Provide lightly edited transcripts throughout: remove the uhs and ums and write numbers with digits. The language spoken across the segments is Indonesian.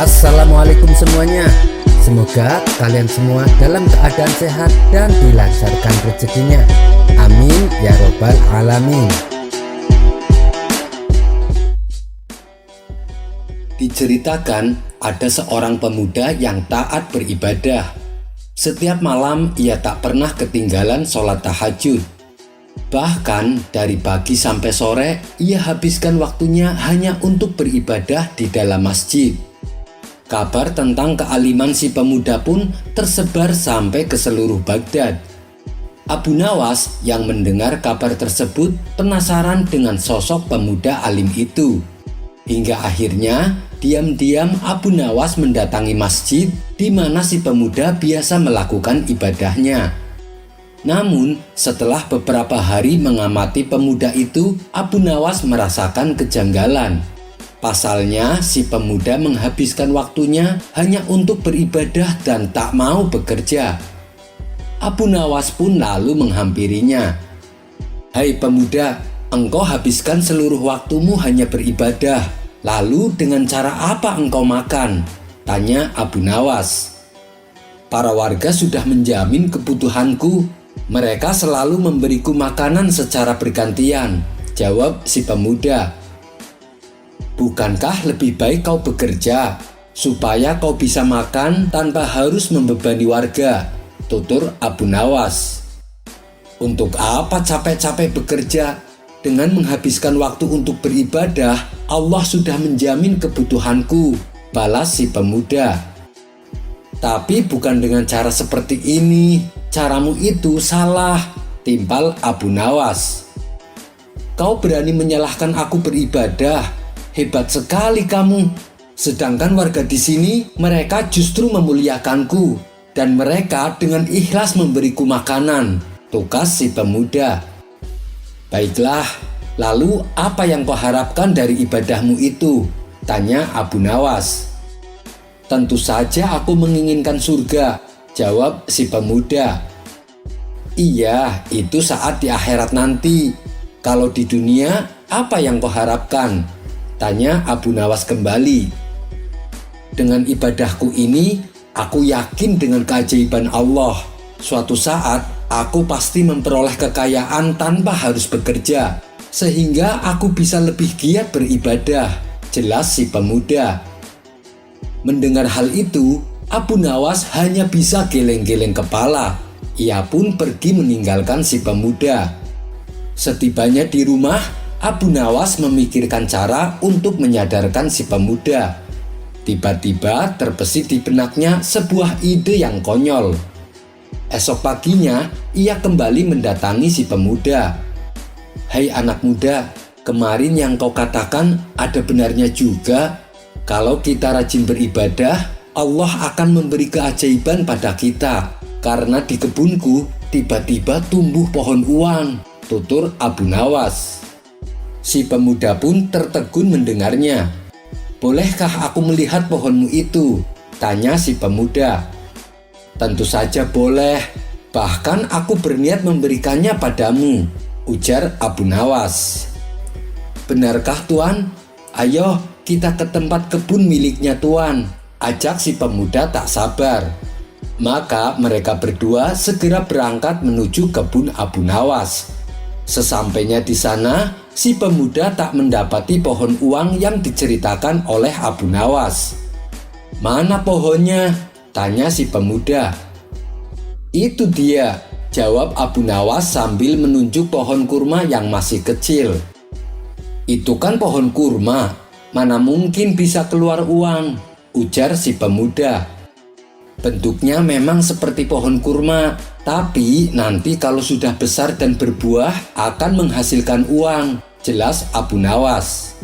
Assalamualaikum semuanya. Semoga kalian semua dalam keadaan sehat dan dilancarkan rezekinya. Amin ya robbal alamin. Diceritakan ada seorang pemuda yang taat beribadah. Setiap malam ia tak pernah ketinggalan sholat tahajud. Bahkan dari pagi sampai sore ia habiskan waktunya hanya untuk beribadah di dalam masjid. Kabar tentang kealiman si pemuda pun tersebar sampai ke seluruh Baghdad. Abu Nawas yang mendengar kabar tersebut penasaran dengan sosok pemuda alim itu. Hingga akhirnya diam-diam Abu Nawas mendatangi masjid di mana si pemuda biasa melakukan ibadahnya. Namun setelah beberapa hari mengamati pemuda itu, Abu Nawas merasakan kejanggalan. Pasalnya si pemuda menghabiskan waktunya hanya untuk beribadah dan tak mau bekerja. Abu Nawas pun lalu menghampirinya. "Hai pemuda, engkau habiskan seluruh waktumu hanya beribadah. Lalu dengan cara apa engkau makan?" tanya Abu Nawas. "Para warga sudah menjamin kebutuhanku. Mereka selalu memberiku makanan secara bergantian," jawab si pemuda. "Bukankah lebih baik kau bekerja supaya kau bisa makan tanpa harus membebani warga?" tutur Abu Nawas. "Untuk apa capek-capek bekerja? Dengan menghabiskan waktu untuk beribadah, Allah sudah menjamin kebutuhanku," balas si pemuda. "Tapi bukan dengan cara seperti ini. Caramu itu salah," timpal Abu Nawas. "Kau berani menyalahkan aku beribadah? Hebat sekali kamu. Sedangkan warga di sini mereka justru memuliakanku dan mereka dengan ikhlas memberiku makanan," tukas si pemuda. "Baiklah, lalu apa yang kau harapkan dari ibadahmu itu?" tanya Abu Nawas. "Tentu saja aku menginginkan surga," jawab si pemuda. "Iya, itu saat di akhirat nanti. Kalau di dunia, apa yang kau harapkan?" tanya Abu Nawas kembali. "Dengan ibadahku ini, aku yakin dengan keajaiban Allah. Suatu saat, aku pasti memperoleh kekayaan tanpa harus bekerja, sehingga aku bisa lebih giat beribadah," jelas si pemuda. Mendengar hal itu, Abu Nawas hanya bisa geleng-geleng kepala. Ia pun pergi meninggalkan si pemuda. Setibanya di rumah, Abu Nawas memikirkan cara untuk menyadarkan si pemuda. Tiba-tiba terbesit di benaknya sebuah ide yang konyol. Esok paginya, ia kembali mendatangi si pemuda. "Hai anak muda, kemarin yang kau katakan ada benarnya juga. Kalau kita rajin beribadah, Allah akan memberi keajaiban pada kita. Karena di kebunku tiba-tiba tumbuh pohon uang," tutur Abu Nawas. Si pemuda pun tertegun mendengarnya. "Bolehkah aku melihat pohonmu itu?" tanya si pemuda. "Tentu saja boleh. Bahkan aku berniat memberikannya padamu," ujar Abu Nawas. "Benarkah Tuan? Ayo kita ke tempat kebun miliknya Tuan," ajak si pemuda tak sabar. Maka mereka berdua segera berangkat menuju kebun Abu Nawas. Sesampainya di sana, si pemuda tak mendapati pohon uang yang diceritakan oleh Abu Nawas. "Mana pohonnya?" tanya si pemuda. "Itu dia," jawab Abu Nawas sambil menunjuk pohon kurma yang masih kecil. "Itu kan pohon kurma, mana mungkin bisa keluar uang," ujar si pemuda. "Bentuknya memang seperti pohon kurma, tapi nanti kalau sudah besar dan berbuah akan menghasilkan uang," jelas Abu Nawas.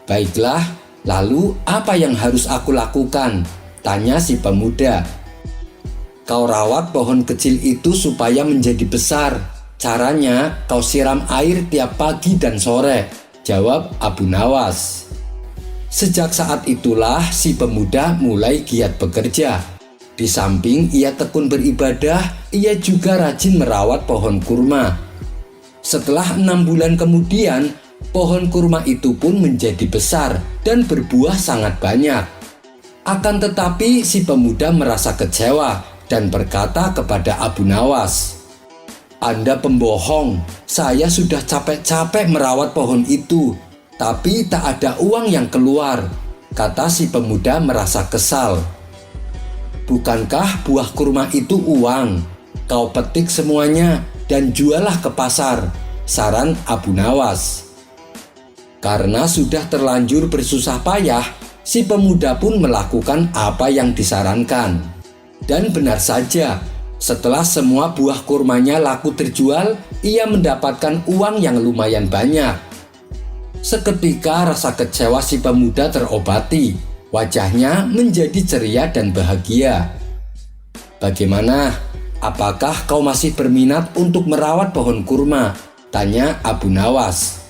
"Baiklah, lalu apa yang harus aku lakukan?" tanya si pemuda. "Kau rawat pohon kecil itu supaya menjadi besar. Caranya kau siram air tiap pagi dan sore," jawab Abu Nawas. Sejak saat itulah si pemuda mulai giat bekerja. Di samping ia tekun beribadah, ia juga rajin merawat pohon kurma. Setelah 6 bulan kemudian, pohon kurma itu pun menjadi besar dan berbuah sangat banyak. Akan tetapi si pemuda merasa kecewa dan berkata kepada Abu Nawas, "Anda pembohong, saya sudah capek-capek merawat pohon itu, tapi tak ada uang yang keluar," kata si pemuda merasa kesal. "Bukankah buah kurma itu uang? Kau petik semuanya dan jualah ke pasar," saran Abu Nawas. Karena sudah terlanjur bersusah payah, si pemuda pun melakukan apa yang disarankan. Dan benar saja, setelah semua buah kurmanya laku terjual, ia mendapatkan uang yang lumayan banyak. Seketika rasa kecewa si pemuda terobati, wajahnya menjadi ceria dan bahagia. "Bagaimana? Apakah kau masih berminat untuk merawat pohon kurma?" tanya Abu Nawas.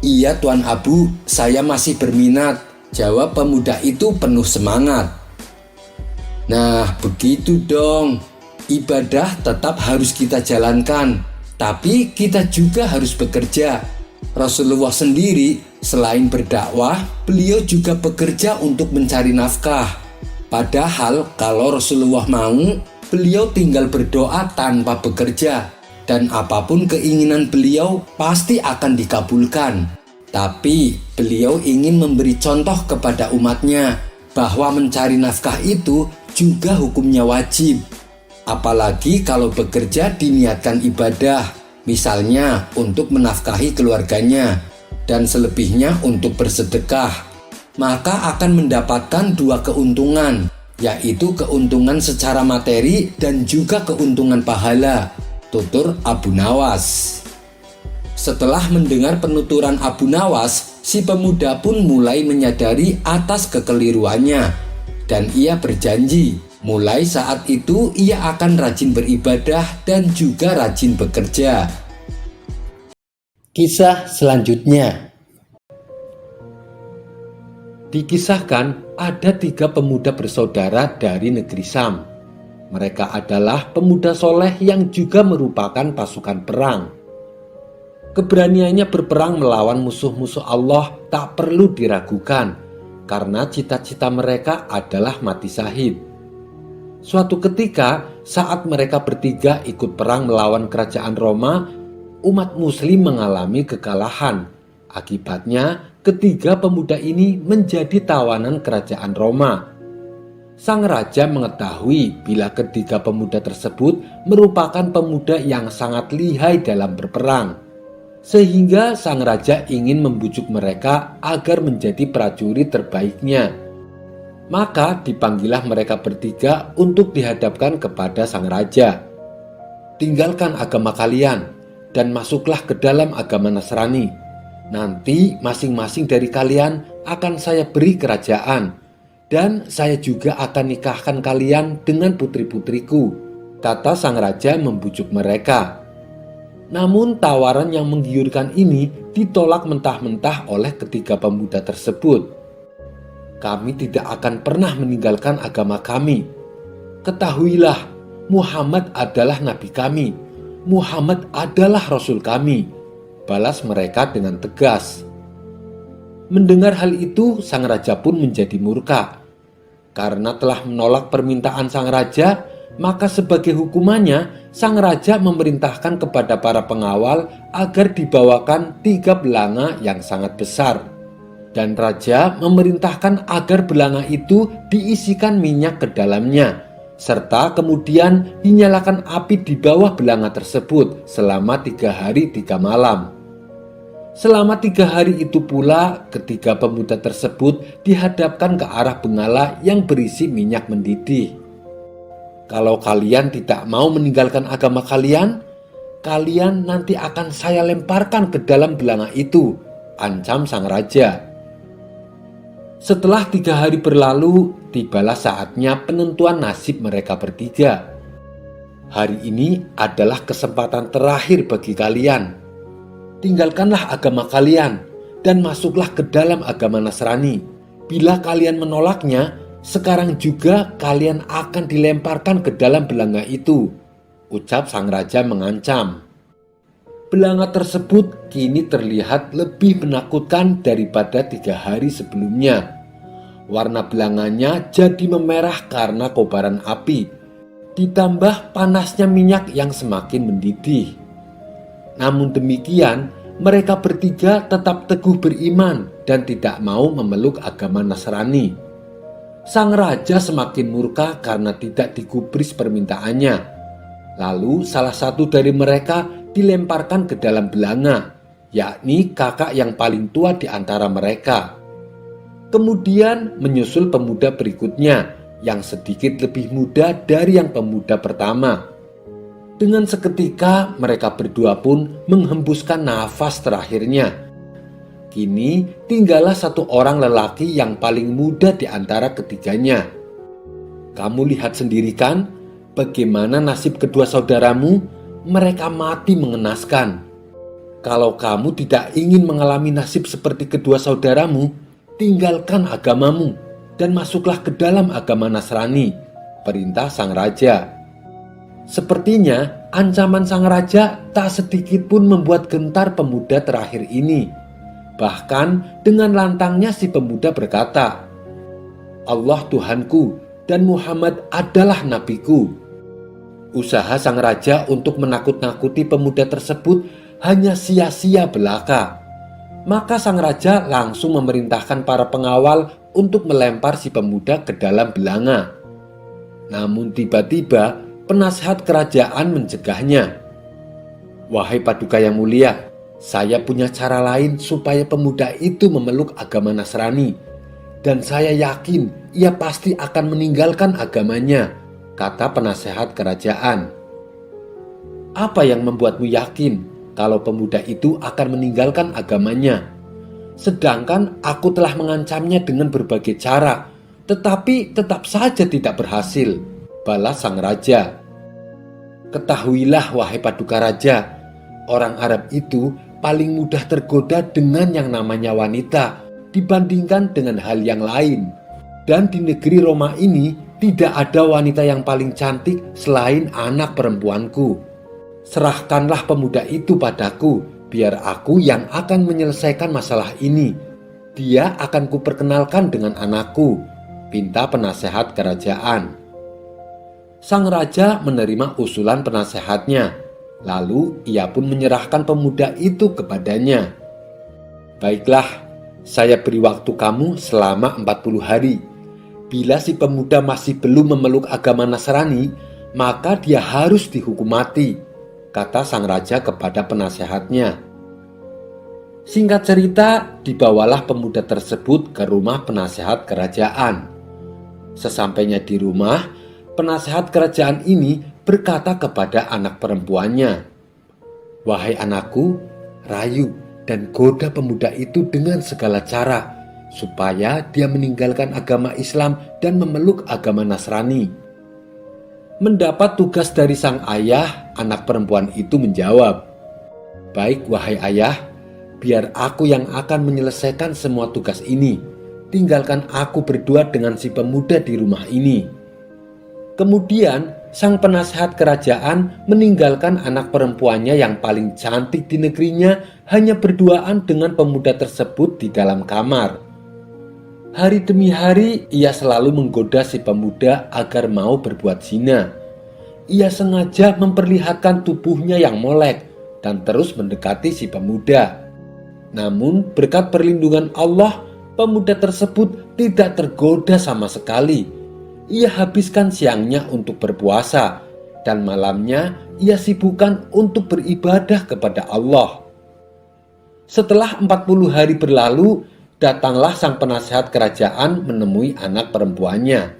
"Iya Tuan Abu, saya masih berminat," jawab pemuda itu penuh semangat. "Nah, begitu dong. Ibadah tetap harus kita jalankan, tapi kita juga harus bekerja. Rasulullah sendiri selain berdakwah, beliau juga bekerja untuk mencari nafkah. Padahal kalau Rasulullah mau, beliau tinggal berdoa tanpa bekerja, dan apapun keinginan beliau pasti akan dikabulkan. Tapi beliau ingin memberi contoh kepada umatnya bahwa mencari nafkah itu juga hukumnya wajib. Apalagi kalau bekerja diniatkan ibadah, misalnya untuk menafkahi keluarganya, dan selebihnya untuk bersedekah, maka akan mendapatkan dua keuntungan, yaitu keuntungan secara materi dan juga keuntungan pahala," tutur Abu Nawas. Setelah mendengar penuturan Abu Nawas, si pemuda pun mulai menyadari atas kekeliruannya, dan ia berjanji mulai saat itu ia akan rajin beribadah dan juga rajin bekerja. Kisah selanjutnya. Dikisahkan ada 3 pemuda bersaudara dari negeri Sam. Mereka adalah pemuda soleh yang juga merupakan pasukan perang. Keberaniannya berperang melawan musuh-musuh Allah tak perlu diragukan, karena cita-cita mereka adalah mati syahid. Suatu ketika, saat mereka bertiga ikut perang melawan kerajaan Roma, umat muslim mengalami kekalahan. Akibatnya, ketiga pemuda ini menjadi tawanan kerajaan Roma. Sang raja mengetahui bila ketiga pemuda tersebut merupakan pemuda yang sangat lihai dalam berperang. Sehingga sang raja ingin membujuk mereka agar menjadi prajurit terbaiknya. Maka dipanggillah mereka bertiga untuk dihadapkan kepada sang raja. "Tinggalkan agama kalian dan masuklah ke dalam agama Nasrani. Nanti masing-masing dari kalian akan saya beri kerajaan, dan saya juga akan nikahkan kalian dengan putri-putriku," kata sang raja membujuk mereka. Namun tawaran yang menggiurkan ini ditolak mentah-mentah oleh ketiga pemuda tersebut. "Kami tidak akan pernah meninggalkan agama kami. Ketahuilah, Muhammad adalah nabi kami. Muhammad adalah rasul kami," balas mereka dengan tegas. Mendengar hal itu, sang raja pun menjadi murka. Karena telah menolak permintaan sang raja, maka sebagai hukumannya, sang raja memerintahkan kepada para pengawal agar dibawakan 3 belanga yang sangat besar. Dan raja memerintahkan agar belanga itu diisikan minyak ke dalamnya, serta kemudian dinyalakan api di bawah belanga tersebut selama 3 hari 3 malam. Selama 3 hari itu pula, ketiga pemuda tersebut dihadapkan ke arah bengala yang berisi minyak mendidih. "Kalau kalian tidak mau meninggalkan agama kalian, kalian nanti akan saya lemparkan ke dalam belanga itu," ancam sang raja. Setelah 3 hari berlalu, tibalah saatnya penentuan nasib mereka bertiga. "Hari ini adalah kesempatan terakhir bagi kalian. Tinggalkanlah agama kalian dan masuklah ke dalam agama Nasrani. Bila kalian menolaknya, sekarang juga kalian akan dilemparkan ke dalam belanga itu," ucap sang raja mengancam. Belanga tersebut kini terlihat lebih menakutkan daripada 3 hari sebelumnya. Warna belanganya jadi memerah karena kobaran api, ditambah panasnya minyak yang semakin mendidih. Namun demikian, mereka bertiga tetap teguh beriman dan tidak mau memeluk agama Nasrani. Sang raja semakin murka karena tidak digubris permintaannya. Lalu salah satu dari mereka dilemparkan ke dalam belanga, yakni kakak yang paling tua di antara mereka. Kemudian menyusul pemuda berikutnya yang sedikit lebih muda dari yang pemuda pertama. Dengan seketika mereka berdua pun menghembuskan nafas terakhirnya. Kini tinggallah satu orang lelaki yang paling muda di antara ketiganya. Kamu lihat sendiri kan bagaimana nasib kedua saudaramu? Mereka mati mengenaskan. Kalau kamu tidak ingin mengalami nasib seperti kedua saudaramu, tinggalkan agamamu dan masuklah ke dalam agama Nasrani, perintah sang raja. Sepertinya ancaman sang raja tak sedikit pun membuat gentar pemuda terakhir ini. Bahkan dengan lantangnya si pemuda berkata, Allah Tuhanku dan Muhammad adalah nabiku. Usaha sang raja untuk menakut-nakuti pemuda tersebut hanya sia-sia belaka. Maka sang raja langsung memerintahkan para pengawal untuk melempar si pemuda ke dalam belanga. Namun tiba-tiba penasehat kerajaan mencegahnya. Wahai paduka yang mulia, saya punya cara lain supaya pemuda itu memeluk agama Nasrani. Dan saya yakin ia pasti akan meninggalkan agamanya, kata penasehat kerajaan. Apa yang membuatmu yakin kalau pemuda itu akan meninggalkan agamanya? Sedangkan aku telah mengancamnya dengan berbagai cara, tetapi tetap saja tidak berhasil, balas sang raja. Ketahuilah wahai paduka raja, orang Arab itu paling mudah tergoda dengan yang namanya wanita dibandingkan dengan hal yang lain. Dan di negeri Roma ini tidak ada wanita yang paling cantik selain anak perempuanku. Serahkanlah pemuda itu padaku, biar aku yang akan menyelesaikan masalah ini. Dia akan kuperkenalkan dengan anakku, pinta penasehat kerajaan. Sang raja menerima usulan penasehatnya, lalu ia pun menyerahkan pemuda itu kepadanya. Baiklah, saya beri waktu kamu selama 40 hari. Bila si pemuda masih belum memeluk agama Nasrani, maka dia harus dihukum mati, kata sang raja kepada penasehatnya. Singkat cerita, dibawalah pemuda tersebut ke rumah penasehat kerajaan. Sesampainya di rumah, penasehat kerajaan ini berkata kepada anak perempuannya, Wahai anakku, rayu dan goda pemuda itu dengan segala cara, supaya dia meninggalkan agama Islam dan memeluk agama Nasrani. Mendapat tugas dari sang ayah, anak perempuan itu menjawab, Baik wahai ayah, biar aku yang akan menyelesaikan semua tugas ini. Tinggalkan aku berdua dengan si pemuda di rumah ini. Kemudian sang penasehat kerajaan meninggalkan anak perempuannya yang paling cantik di negerinya hanya berduaan dengan pemuda tersebut di dalam kamar. Hari demi hari ia selalu menggoda si pemuda agar mau berbuat zina. Ia sengaja memperlihatkan tubuhnya yang molek dan terus mendekati si pemuda. Namun berkat perlindungan Allah, pemuda tersebut tidak tergoda sama sekali. Ia habiskan siangnya untuk berpuasa dan malamnya ia sibukkan untuk beribadah kepada Allah. Setelah 40 hari berlalu, datanglah sang penasehat kerajaan menemui anak perempuannya.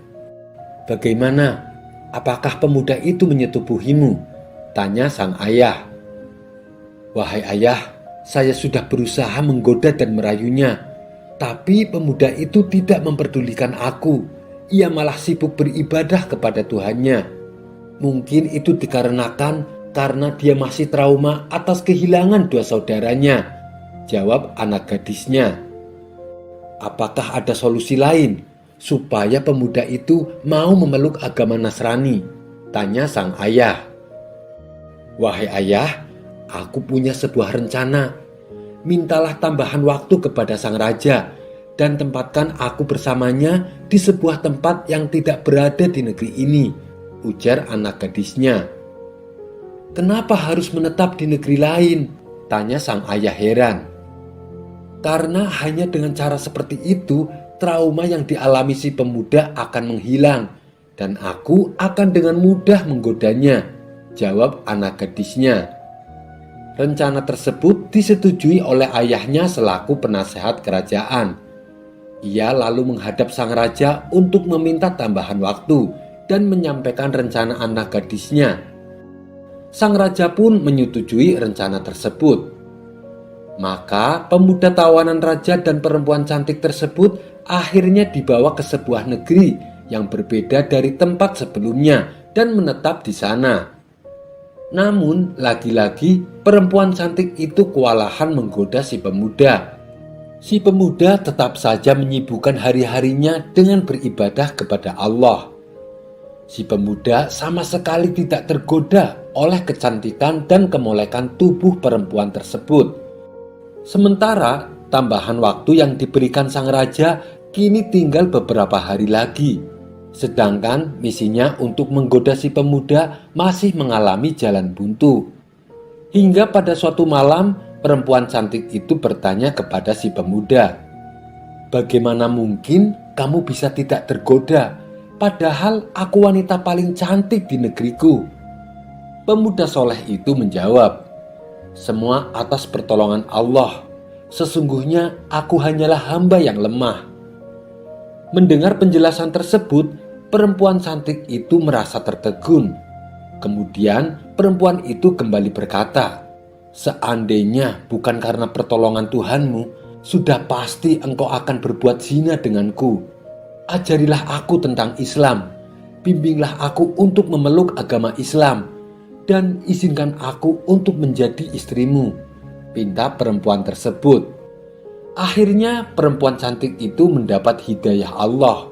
Bagaimana? Apakah pemuda itu menyetubuhimu? Tanya sang ayah. Wahai ayah, saya sudah berusaha menggoda dan merayunya, tapi pemuda itu tidak memperdulikan aku. Ia malah sibuk beribadah kepada Tuhannya. Mungkin itu dikarenakan karena dia masih trauma atas kehilangan dua saudaranya, jawab anak gadisnya. Apakah ada solusi lain supaya pemuda itu mau memeluk agama Nasrani? Tanya sang ayah. Wahai ayah, aku punya sebuah rencana. Mintalah tambahan waktu kepada sang raja dan tempatkan aku bersamanya di sebuah tempat yang tidak berada di negeri ini, ujar anak gadisnya. Kenapa harus menetap di negeri lain? Tanya sang ayah heran. Karena hanya dengan cara seperti itu, trauma yang dialami si pemuda akan menghilang, dan aku akan dengan mudah menggodanya, jawab anak gadisnya. Rencana tersebut disetujui oleh ayahnya selaku penasehat kerajaan. Ia lalu menghadap sang raja untuk meminta tambahan waktu dan menyampaikan rencana anak gadisnya. Sang raja pun menyetujui rencana tersebut. Maka pemuda tawanan raja dan perempuan cantik tersebut akhirnya dibawa ke sebuah negeri yang berbeda dari tempat sebelumnya dan menetap di sana. Namun, lagi-lagi perempuan cantik itu kewalahan menggoda si pemuda. Si pemuda tetap saja menyibukkan hari-harinya dengan beribadah kepada Allah. Si pemuda sama sekali tidak tergoda oleh kecantikan dan kemolekan tubuh perempuan tersebut. Sementara tambahan waktu yang diberikan sang raja kini tinggal beberapa hari lagi. Sedangkan misinya untuk menggoda si pemuda masih mengalami jalan buntu. Hingga pada suatu malam, perempuan cantik itu bertanya kepada si pemuda, "Bagaimana mungkin kamu bisa tidak tergoda, padahal aku wanita paling cantik di negeriku?" Pemuda soleh itu menjawab, "Semua atas pertolongan Allah. Sesungguhnya aku hanyalah hamba yang lemah." Mendengar penjelasan tersebut, perempuan cantik itu merasa tertegun. Kemudian perempuan itu kembali berkata, "Seandainya bukan karena pertolongan Tuhanmu, sudah pasti engkau akan berbuat zina denganku. Ajarilah aku tentang Islam, bimbinglah aku untuk memeluk agama Islam, dan izinkan aku untuk menjadi istrimu," pinta perempuan tersebut. Akhirnya perempuan cantik itu mendapat hidayah Allah.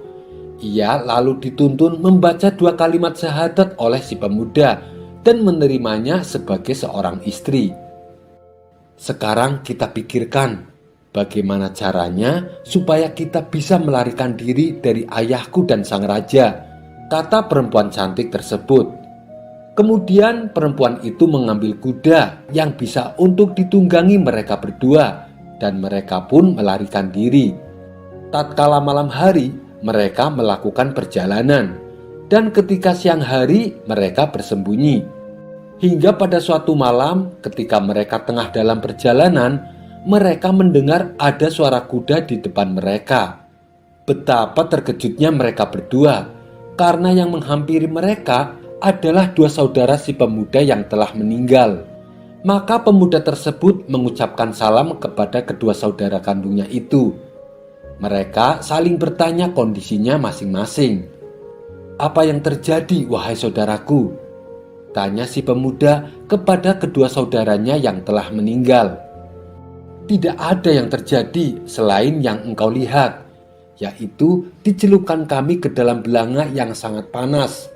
Ia lalu dituntun membaca 2 kalimat syahadat oleh si pemuda dan menerimanya sebagai seorang istri. Sekarang kita pikirkan bagaimana caranya supaya kita bisa melarikan diri dari ayahku dan sang raja, kata perempuan cantik tersebut. Kemudian perempuan itu mengambil kuda yang bisa untuk ditunggangi mereka berdua, dan mereka pun melarikan diri. Tatkala malam hari, mereka melakukan perjalanan, dan ketika siang hari mereka bersembunyi. Hingga pada suatu malam ketika mereka tengah dalam perjalanan, mereka mendengar ada suara kuda di depan mereka. Betapa terkejutnya mereka berdua, karena yang menghampiri mereka adalah 2 saudara si pemuda yang telah meninggal. Maka pemuda tersebut mengucapkan salam kepada kedua saudara kandungnya itu. Mereka saling bertanya kondisinya masing-masing. "Apa yang terjadi, wahai saudaraku?" tanya si pemuda kepada kedua saudaranya yang telah meninggal. "Tidak ada yang terjadi selain yang engkau lihat, yaitu dicelupkan kami ke dalam belanga yang sangat panas.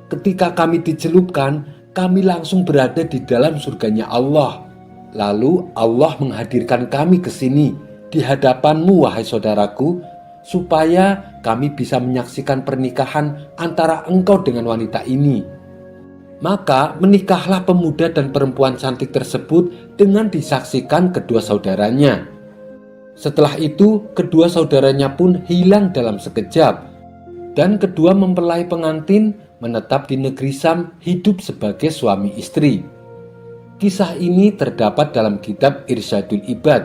Ketika kami dicelupkan, kami langsung berada di dalam surganya Allah. Lalu Allah menghadirkan kami ke sini di hadapanmu, wahai saudaraku, supaya kami bisa menyaksikan pernikahan antara engkau dengan wanita ini." Maka menikahlah pemuda dan perempuan cantik tersebut dengan disaksikan kedua saudaranya. Setelah itu, kedua saudaranya pun hilang dalam sekejap, dan kedua mempelai pengantin menetap di negeri Sam hidup sebagai suami istri. Kisah ini terdapat dalam kitab Irsyadul Ibad.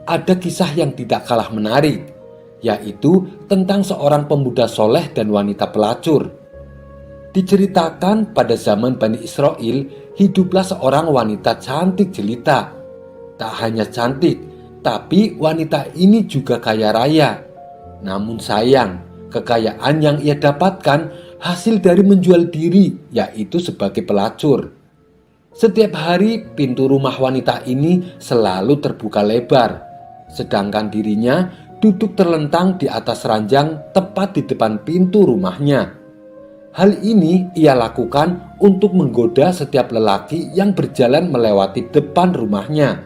Ada kisah yang tidak kalah menarik, yaitu tentang seorang pemuda soleh dan wanita pelacur. Diceritakan pada zaman Bani Israel, hiduplah seorang wanita cantik jelita. Tak hanya cantik, tapi wanita ini juga kaya raya. Namun sayang, kekayaan yang ia dapatkan hasil dari menjual diri, yaitu sebagai pelacur. Setiap hari pintu rumah wanita ini selalu terbuka lebar, sedangkan dirinya duduk terlentang di atas ranjang tepat di depan pintu rumahnya. Hal ini ia lakukan untuk menggoda setiap lelaki yang berjalan melewati depan rumahnya.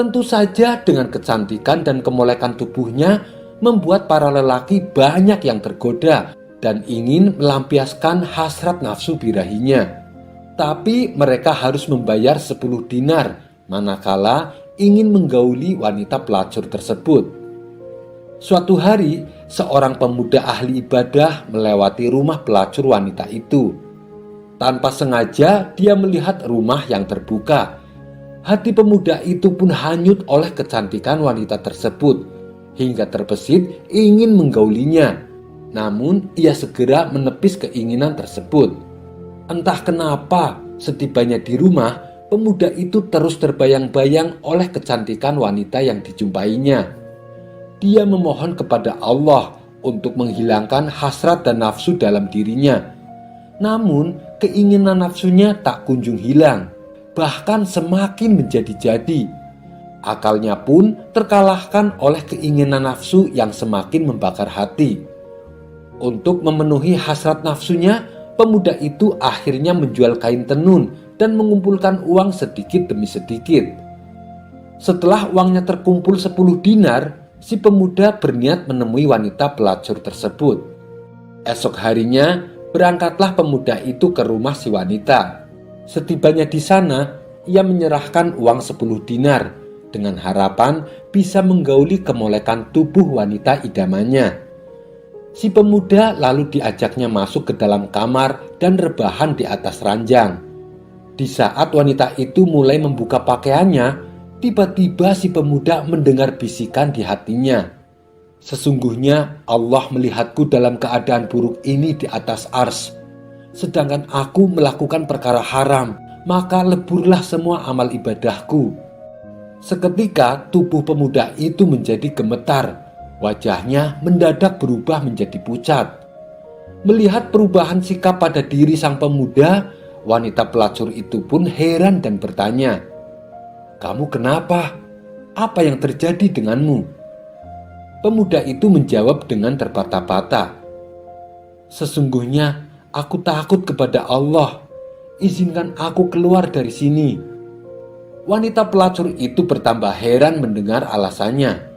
Tentu saja dengan kecantikan dan kemolekan tubuhnya membuat para lelaki banyak yang tergoda dan ingin melampiaskan hasrat nafsu birahinya. Tapi mereka harus membayar 10 dinar manakala ingin menggauli wanita pelacur tersebut. Suatu hari, seorang pemuda ahli ibadah melewati rumah pelacur wanita itu. Tanpa sengaja dia melihat rumah yang terbuka. Hati pemuda itu pun hanyut oleh kecantikan wanita tersebut hingga terbesit ingin menggaulinya. Namun ia segera menepis keinginan tersebut. Entah kenapa, setibanya di rumah, pemuda itu terus terbayang-bayang oleh kecantikan wanita yang dijumpainya. Dia memohon kepada Allah untuk menghilangkan hasrat dan nafsu dalam dirinya. Namun keinginan nafsunya tak kunjung hilang, bahkan semakin menjadi-jadi. Akalnya pun terkalahkan oleh keinginan nafsu yang semakin membakar hati. Untuk memenuhi hasrat nafsunya, pemuda itu akhirnya menjual kain tenun dan mengumpulkan uang sedikit demi sedikit. Setelah uangnya terkumpul 10 dinar, si pemuda berniat menemui wanita pelacur tersebut. Esok harinya, berangkatlah pemuda itu ke rumah si wanita. Setibanya di sana, ia menyerahkan uang 10 dinar dengan harapan bisa menggauli kemolekan tubuh wanita idamannya. Si pemuda lalu diajaknya masuk ke dalam kamar dan rebahan di atas ranjang. Di saat wanita itu mulai membuka pakaiannya, tiba-tiba si pemuda mendengar bisikan di hatinya. Sesungguhnya Allah melihatku dalam keadaan buruk ini di atas ars. Sedangkan aku melakukan perkara haram, maka leburlah semua amal ibadahku. Seketika tubuh pemuda itu menjadi gemetar. Wajahnya mendadak berubah menjadi pucat. Melihat perubahan sikap pada diri sang pemuda, wanita pelacur itu pun heran dan bertanya, "Kamu kenapa? Apa yang terjadi denganmu?" Pemuda itu menjawab dengan terbata-bata, "Sesungguhnya aku takut kepada Allah. Izinkan aku keluar dari sini." Wanita pelacur itu bertambah heran mendengar alasannya.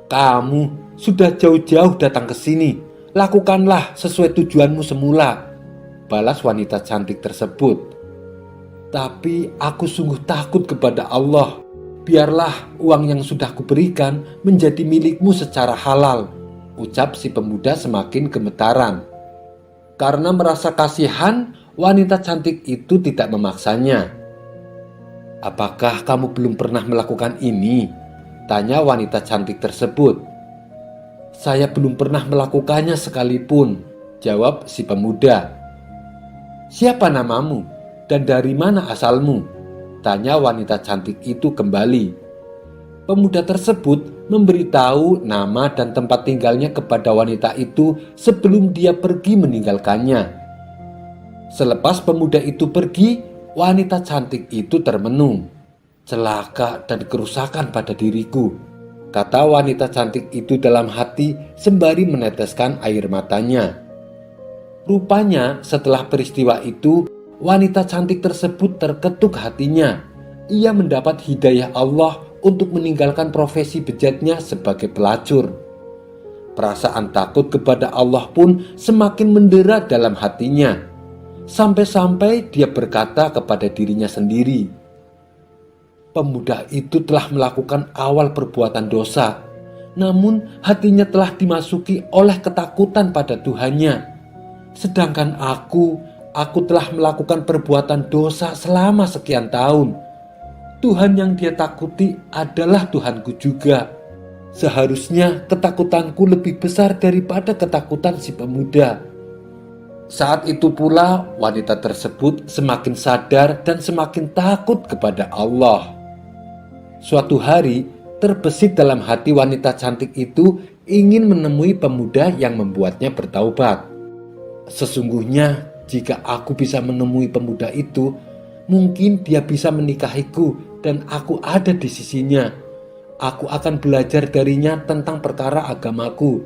"Kamu sudah jauh-jauh datang ke sini. Lakukanlah sesuai tujuanmu semula," balas wanita cantik tersebut. "Tapi aku sungguh takut kepada Allah. Biarlah uang yang sudah kuberikan menjadi milikmu secara halal," ucap si pemuda semakin gemetaran. Karena merasa kasihan, wanita cantik itu tidak memaksanya. "Apakah kamu belum pernah melakukan ini?" tanya wanita cantik tersebut. "Saya belum pernah melakukannya sekalipun," jawab si pemuda. "Siapa namamu dan dari mana asalmu?" tanya wanita cantik itu kembali. Pemuda tersebut memberitahu nama dan tempat tinggalnya kepada wanita itu sebelum dia pergi meninggalkannya. Selepas pemuda itu pergi, wanita cantik itu termenung. "Celaka dan kerusakan pada diriku," kata wanita cantik itu dalam hati sembari meneteskan air matanya. Rupanya setelah peristiwa itu, wanita cantik tersebut terketuk hatinya. Ia mendapat hidayah Allah untuk meninggalkan profesi bejatnya sebagai pelacur. Perasaan takut kepada Allah pun semakin mendera dalam hatinya. Sampai-sampai dia berkata kepada dirinya sendiri, "Pemuda itu telah melakukan awal perbuatan dosa, namun hatinya telah dimasuki oleh ketakutan pada Tuhannya. Sedangkan aku telah melakukan perbuatan dosa selama sekian tahun. Tuhan yang dia takuti adalah Tuhanku juga. Seharusnya ketakutanku lebih besar daripada ketakutan si pemuda." Saat itu pula wanita tersebut semakin sadar dan semakin takut kepada Allah. Suatu hari terbesit dalam hati wanita cantik itu ingin menemui pemuda yang membuatnya bertaubat. "Sesungguhnya jika aku bisa menemui pemuda itu, mungkin dia bisa menikahiku dan aku ada di sisinya. Aku akan belajar darinya tentang perkara agamaku,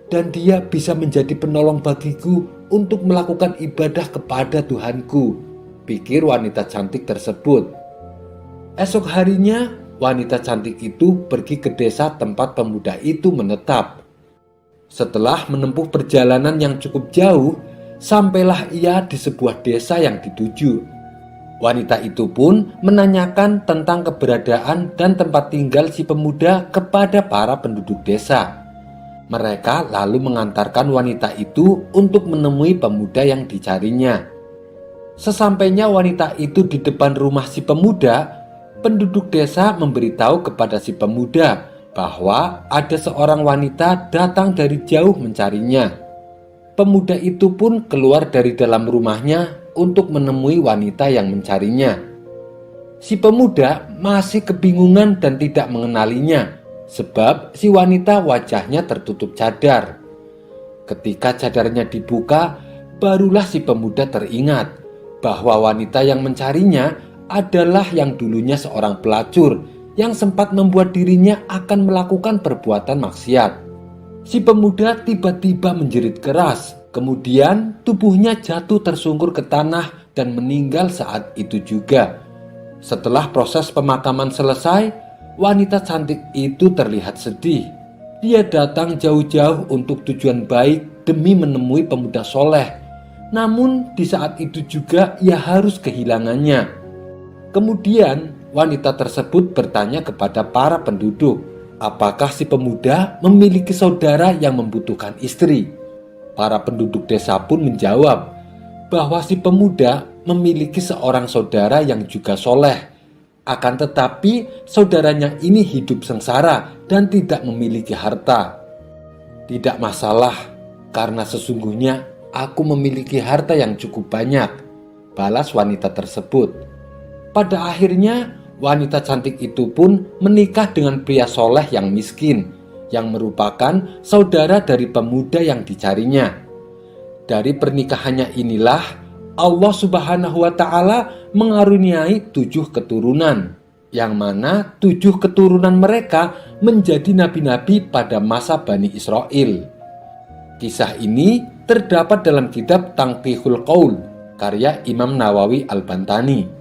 dan dia bisa menjadi penolong bagiku untuk melakukan ibadah kepada Tuhanku," pikir wanita cantik tersebut. Esok harinya, wanita cantik itu pergi ke desa tempat pemuda itu menetap. Setelah menempuh perjalanan yang cukup jauh, sampailah ia di sebuah desa yang dituju. Wanita itu pun menanyakan tentang keberadaan dan tempat tinggal si pemuda kepada para penduduk desa. Mereka lalu mengantarkan wanita itu untuk menemui pemuda yang dicarinya. Sesampainya wanita itu di depan rumah si pemuda, penduduk desa memberitahu kepada si pemuda bahwa ada seorang wanita datang dari jauh mencarinya. Pemuda itu pun keluar dari dalam rumahnya untuk menemui wanita yang mencarinya. Si pemuda masih kebingungan dan tidak mengenalinya, sebab si wanita wajahnya tertutup cadar. Ketika cadarnya dibuka, barulah si pemuda teringat bahwa wanita yang mencarinya adalah yang dulunya seorang pelacur yang sempat membuat dirinya akan melakukan perbuatan maksiat. Si pemuda tiba-tiba menjerit keras, kemudian tubuhnya jatuh tersungkur ke tanah dan meninggal saat itu juga. Setelah proses pemakaman selesai, wanita cantik itu terlihat sedih. Dia datang jauh-jauh untuk tujuan baik demi menemui pemuda soleh. Namun di saat itu juga ia harus kehilangannya. Kemudian wanita tersebut bertanya kepada para penduduk, apakah si pemuda memiliki saudara yang membutuhkan istri? Para penduduk desa pun menjawab bahwa si pemuda memiliki seorang saudara yang juga soleh. Akan tetapi saudaranya ini hidup sengsara dan tidak memiliki harta. Tidak masalah, karena sesungguhnya aku memiliki harta yang cukup banyak, balas wanita tersebut. Pada akhirnya wanita cantik itu pun menikah dengan pria soleh yang miskin, yang merupakan saudara dari pemuda yang dicarinya. Dari pernikahannya inilah Allah Subhanahu wa Ta'ala mengaruniai 7 keturunan, yang mana 7 keturunan mereka menjadi nabi-nabi pada masa Bani Israel. Kisah ini terdapat dalam kitab Tanqihul Qaul karya Imam Nawawi Al-Bantani.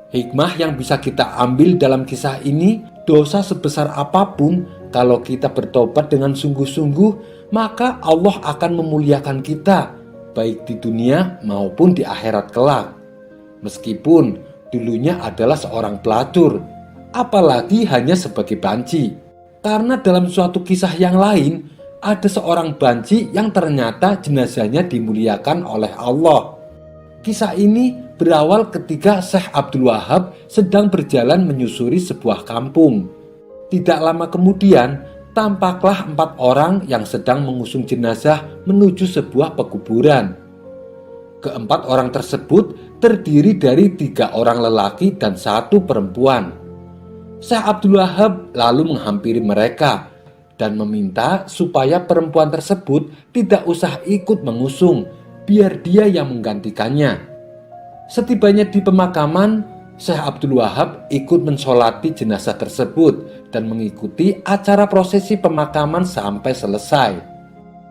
Hikmah yang bisa kita ambil dalam kisah ini, dosa sebesar apapun, kalau kita bertobat dengan sungguh-sungguh, maka Allah akan memuliakan kita, baik di dunia maupun di akhirat kelak. Meskipun dulunya adalah seorang pelacur, apalagi hanya sebagai banci. Karena dalam suatu kisah yang lain, ada seorang banci yang ternyata jenazahnya dimuliakan oleh Allah. Kisah ini berawal ketika Syekh Abdul Wahab sedang berjalan menyusuri sebuah kampung. Tidak lama kemudian, tampaklah 4 orang yang sedang mengusung jenazah menuju sebuah pekuburan. Keempat orang tersebut terdiri dari 3 orang lelaki dan 1 perempuan. Syekh Abdul Wahab lalu menghampiri mereka dan meminta supaya perempuan tersebut tidak usah ikut mengusung, biar dia yang menggantikannya. Setibanya di pemakaman, Syekh Abdul Wahab ikut mensolati jenazah tersebut dan mengikuti acara prosesi pemakaman sampai selesai.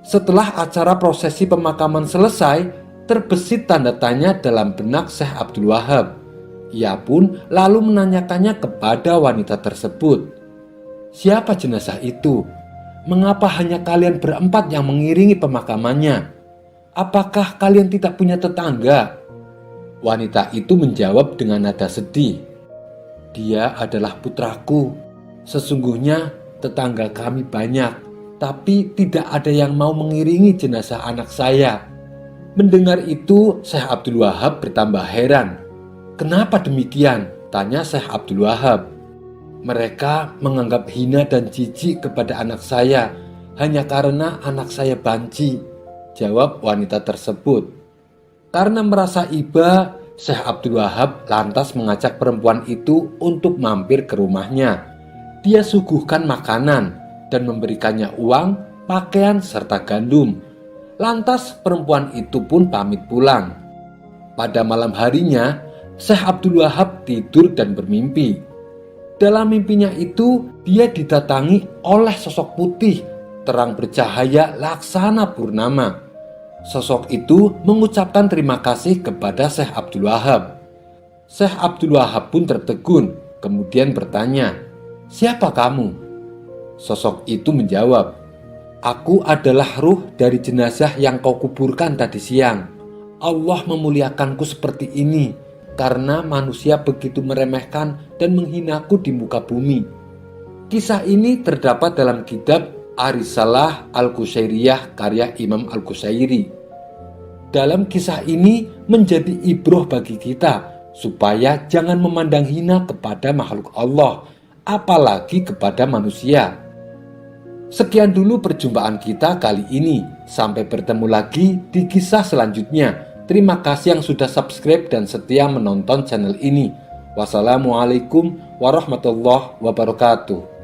Setelah acara prosesi pemakaman selesai, terbesit tanda tanya dalam benak Syekh Abdul Wahab. Ia pun lalu menanyakannya kepada wanita tersebut. Siapa jenazah itu? Mengapa hanya kalian berempat yang mengiringi pemakamannya? Apakah kalian tidak punya tetangga? Wanita itu menjawab dengan nada sedih. Dia adalah putraku. Sesungguhnya tetangga kami banyak, tapi tidak ada yang mau mengiringi jenazah anak saya. Mendengar itu, Syekh Abdul Wahab bertambah heran. Kenapa demikian? Tanya Syekh Abdul Wahab. Mereka menganggap hina dan jijik kepada anak saya hanya karena anak saya banci, jawab wanita tersebut. Karena merasa iba, Syekh Abdul Wahab lantas mengajak perempuan itu untuk mampir ke rumahnya. Dia suguhkan makanan dan memberikannya uang, pakaian, serta gandum. Lantas perempuan itu pun pamit pulang. Pada malam harinya, Syekh Abdul Wahab tidur dan bermimpi. Dalam mimpinya itu, dia didatangi oleh sosok putih, terang bercahaya laksana purnama. Sosok itu mengucapkan terima kasih kepada Syekh Abdul Wahab. Syekh Abdul Wahab pun tertegun, kemudian bertanya, "Siapa kamu?" Sosok itu menjawab, "Aku adalah ruh dari jenazah yang kau kuburkan tadi siang. Allah memuliakanku seperti ini karena manusia begitu meremehkan dan menghinaku di muka bumi." Kisah ini terdapat dalam kitab Ar-Risalah Al-Qushairiyah karya Imam Al-Qushairi. Dalam kisah ini menjadi ibroh bagi kita supaya jangan memandang hina kepada makhluk Allah, apalagi kepada manusia. Sekian dulu perjumpaan kita kali ini. Sampai bertemu lagi di kisah selanjutnya. Terima kasih yang sudah subscribe dan setia menonton channel ini. Wassalamualaikum warahmatullahi wabarakatuh.